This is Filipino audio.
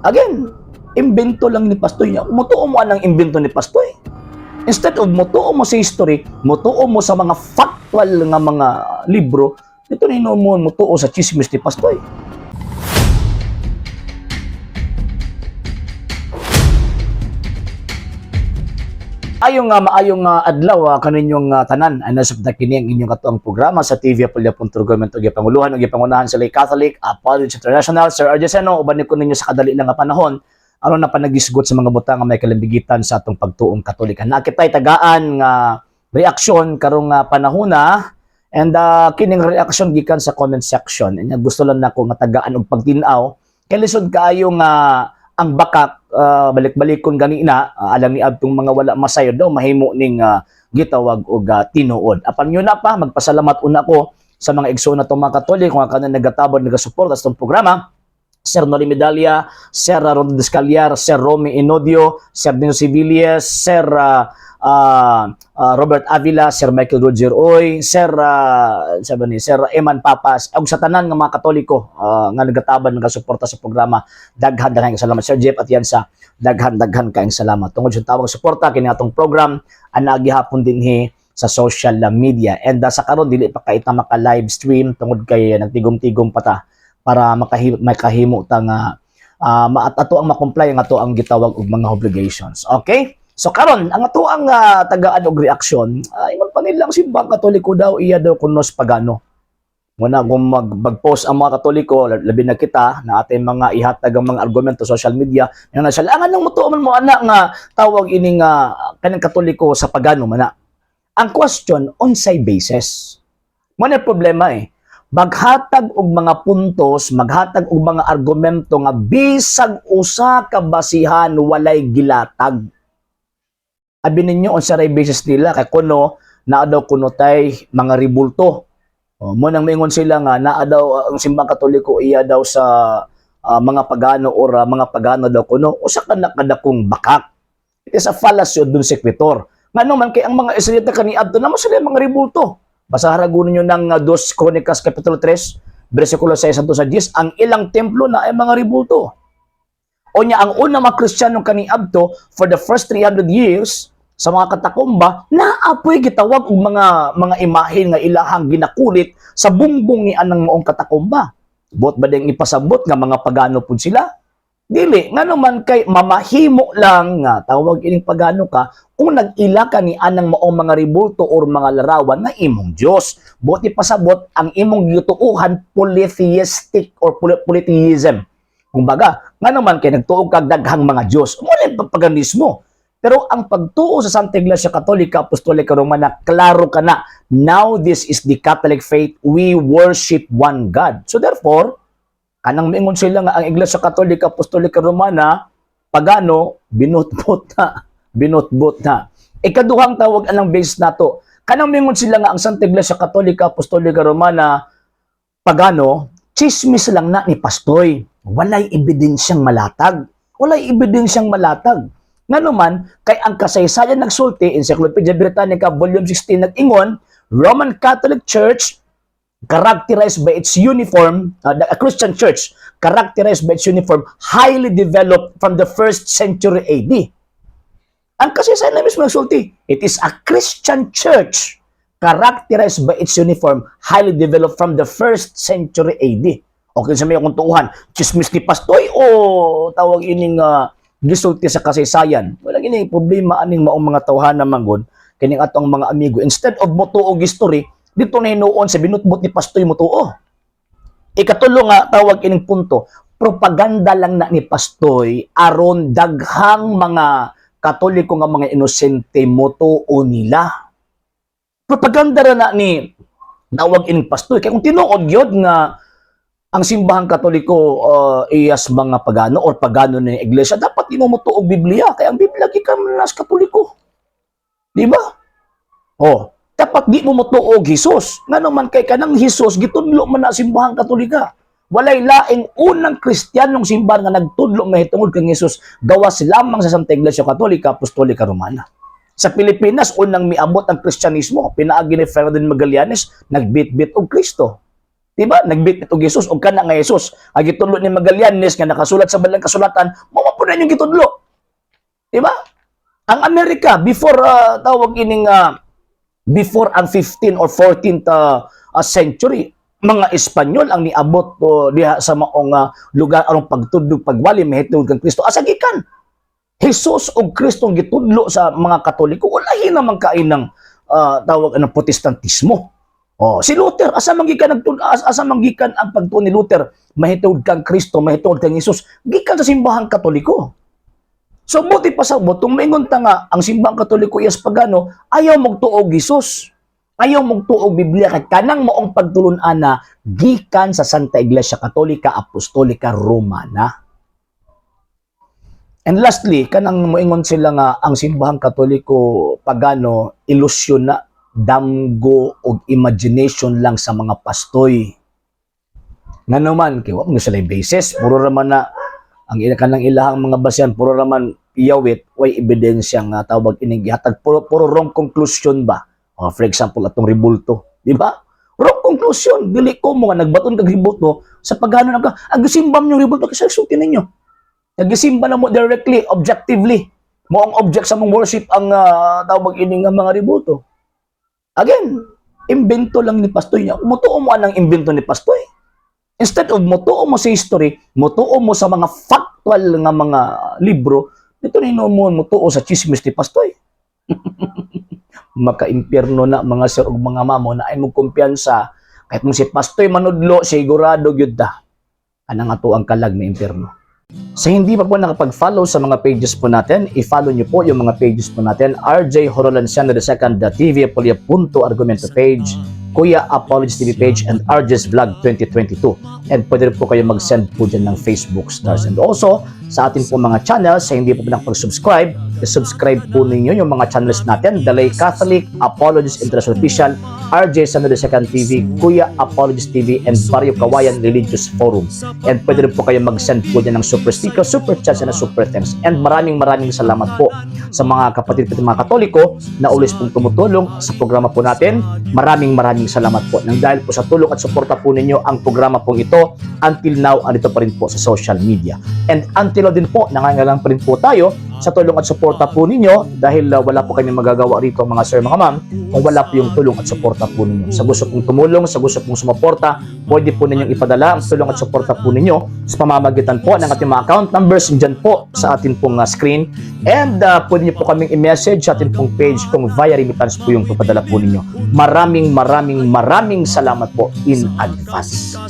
Again, imbento lang ni Pastoy niya. Mutuo mo anang imbento ni Pastoy. Instead of mutuo mo sa history, mutuo mo sa mga factual nga mga libro, dito na mo mutuo sa chismis ni Pastoy. Maayong adlaw kaninyong tanan ana sa kini ang inyong katuang programa sa TV Apollo.Govt ug Panguluhan ug Pangunahan sa Lay Catholic Apollo International. Sir Argeseno, uban ko ninyo sa kadali lang nga panahon aron na panagisgot sa mga butang nga may kalambigitan sa atong pagtuong Katolika. Nakitay tagaan nga reaksyon karong panahona and kining reaksyon gikan sa comment section. And gusto lang nako nga tagaan og pagtin-aw kay lisod kaayo nga ang bakak balik-balikon ganina alang ni abtong mga wala masayod daw mahimo ning gitawag og tinuod. Apan nyo na pa magpasalamat una ko sa mga igsoon natong mga Katoliko nga kanang nagatabod nagasuporta sa itong programa. Sir Noli Medalla, Sir Rondo Descaliar, Sir Romy Inodio, Sir Dino Sibilias, Sir Robert Avila, Sir Michael Roger Oy, Sir Eman Papas, ug sa tanan nga mga Katoliko nga nagataban nagasuporta sa programa. Daghan kayong salamat Sir Jeff at yan sa daghan kayong salamat. Tungod sa tawag suporta kini atong program ana gihapon dinhi sa social media. And sa karon dili pa kaita maka live stream tungod kay nagtigom-tigom pa ta para makahimo ta nga ato ang ma-comply ang ato ang gitawag og mga obligations. Okay? So karon ang ato ang tagaan og reaksyon, ingon pa nilang simbang Katoliko daw iya daw kunos pagano. Muna kung mag-post ang mga Katoliko, labi na kita na ating mga ihatag ang mga argumento sa social media, nga nasalangan ng mutuo man mo ana nga tawag ining kanang Katoliko sa pagano man na. Ang question unsay basis. Mo na problema maghatag og mga puntos, maghatag og mga argumento nga bisag usa ka basihan walay gilatag. Abi ninyo unsa ray basis nila kay kuno naa daw kuno tay mga ribulto. Mo nang mingon sila nga naa daw ang simbang Katoliko iya daw sa mga pagano or mga pagano daw kuno usa ka nakadakong bakak. It is a fallacy dun sekwetor. Ngano man kay ang mga Israelita kaniadto namo sila mga ribulto. Basta haragon niyo ng 2 Chronicles Kapitulo 3, versikulo 6 hangtod sa 10, ang ilang templo na ay mga ribulto. O niya, ang unang mga Kristiyanong kaniadto for the first 300 years, sa mga katakomba, naapoy gitawag og mga imahe nga ilahang ginakulit sa bungbong ni anang maong katakomba. Bot ba ding ipasabot nga mga pagano pud sila? Dili, nga naman kay mamahimo lang nga tawag ining pagano ka kung nag-ila ka ni anang maong mga ribulto or mga larawan na imong Dios. Buti pasabot ang imong gituuhan polytheistic or polytheism. Kumbaga, nga naman kay nagtuog kag daghang mga Dios. Mo na paganismo. Pero ang pagtuo sa Santa Iglesia Katolika Apostolika Romana, klaro ka na. Now this is the Catholic faith. We worship one God. So therefore, kanang mingon sila nga ang Iglesia Katolika Apostolika Romana pagano binutbot na. Ikaduhang tawag anang base nato. Kanang mingon sila nga ang Santa Iglesia Katolika Apostolika Romana pagano chismis lang na ni Pastoy. Walay ebidensyang malatag. Ngano man kay ang kasaysayan nagsulti Encyclopedia Britannica volume 16 nag-ingon Roman Catholic Church characterized by its uniform, a Christian church characterized by its uniform, highly developed from the 1st century AD. Ang kasaysayan na mismo nagsulti, it is a Christian church characterized by its uniform, highly developed from the 1st century AD. Okay sa may akong tuuhan, chismis ni Pastoy o tawag ining gisulti sa kasaysayan. Wala gini problema aning maong mga tawhan na manggod kining atong mga amigo. Instead of motuo og history, dito na hinuon sa binutbot ni Pastoy mutuo. Ikatulo nga tawag ining punto, propaganda lang na ni Pastoy aron daghang mga Katoliko nga mga inosente mutuo nila. Propaganda ra na ni tawag ining Pastoy kay kung tinuod gyud nga ang simbahang Katoliko iyas mga pagano or pagano ni iglesia dapat imutuo og Biblia kay ang Biblia gikan nas Katoliko. Di ba? Dapat di mo mutuo og Hesus. Ngano man kay kanang Hesus gitudlo man na simbahang Katolika. Walay laing unang Kristiyanong simbahan nga nagtudlo nga hitungod kang Hesus gawas lamang sa Santa Iglesia Katolika Apostolika Romana. Sa Pilipinas unang miabot ang Kristyanismo, pinaagi ni Ferdinand Magallanes nagbitbit og Kristo. Diba? Nagbit ito Jesus o kana nga Jesus. Ang gitudlo ni Magallanes nga nakasulat sa balang kasulatan, mao po na yung gitudlo. Diba? Ang Amerika before tawag ining before ang 15th or 14th century, mga Espanyol ang niabot diha sa maong lugar aron pagtudlog pagwali mahitungod kang Kristo. Asa gikan? Jesus o Kristo ang gitudlo sa mga Katoliko. Wala naman kain ng tawag ng Protestantismo. Oh, si Luther, asa manggikan ang pagtuon ni Luther, mahitungod kang Kristo, mahitungod kang Jesus, gikan sa simbahang Katoliko. So buti pa sa butong maingon ta nga ang simbahang Katoliko is pagano, ayaw magtuog Jesus. Ayaw magtuog Biblia kay kanang maong pagtulon-ana gikan sa Santa Iglesia Katolika Apostolika Romana. And lastly, kanang moingon sila nga ang simbahang Katoliko pagano ilusyon na damgo o imagination lang sa mga pastoy. Nga naman, kaya wag mo sila basis, puro raman na, ang kanang ilahang mga basyan, puro raman iyawit, way ebidensya nga tawag inigihatag, puro wrong conclusion ba? For example, atong ribulto, di ba? Wrong conclusion, dili ko mo nga nagbaton kag ribulto, sa paghano na ka, agisimbam yung ribulto, kasi sutin ninyo. Nagisimba na mo directly, objectively, mo ang object sa mong worship ang tawag ining mga ribulto. Again, imbento lang ni Pastoy niya. Mutuo mo anang imbento ni Pastoy. Instead of mutuo mo sa history, mutuo mo sa mga factual nga mga libro, dito nino mo mutuo sa chismis ni Pastoy. Maka-impyerno na mga sir ug mga mamo na ay mo kumpiyansa kahit mo si Pastoy manudlo, sigurado gyud ta. Anang ato ang kalag na impyerno. Sa hindi pa po nakapag-follow sa mga pages po natin, i-follow nyo po yung mga pages po natin, RJ Horolanciano II.TV, Apolia Punto Argumento page, Kuya Apologies TV page, and RJ's Vlog 2022. And pwede rin po kayo mag-send po dyan ng Facebook stars. And also, sa atin po mga channels, sa hindi po nakapag-subscribe, i-subscribe po ninyo yung mga channels natin, Dalay Catholic, Apologies International Official, RJ Santo II.TV, Kuya Apologies TV, and Barrio Kawayan Religious Forum. And pwede rin po kayo mag-send po dyan ng super sticker, super chats, and super thanks. And maraming salamat po sa mga kapatid at mga Katoliko na ulis pong tumutulong sa programa po natin. Maraming salamat po. Nang dahil po sa tulong at suporta po ninyo, ang programa po ito, until now, andito pa rin po sa social media. And until now din po, nangangailangan pa rin po tayo sa tulong at suporta po ninyo dahil wala po kami magagawa rito mga sir, mga ma'am, kung wala po yung tulong at suporta po ninyo. Sa gusto pong tumulong, sa gusto pong sumuporta, pwede po ninyong ipadala ang tulong at suporta po ninyo sa pamamagitan po ng ating mga account numbers dyan po sa ating pong screen. And pwede nyo po kaming i-message sa ating pong page kung via remittance po yung papadala po ninyo. Maraming salamat po in advance.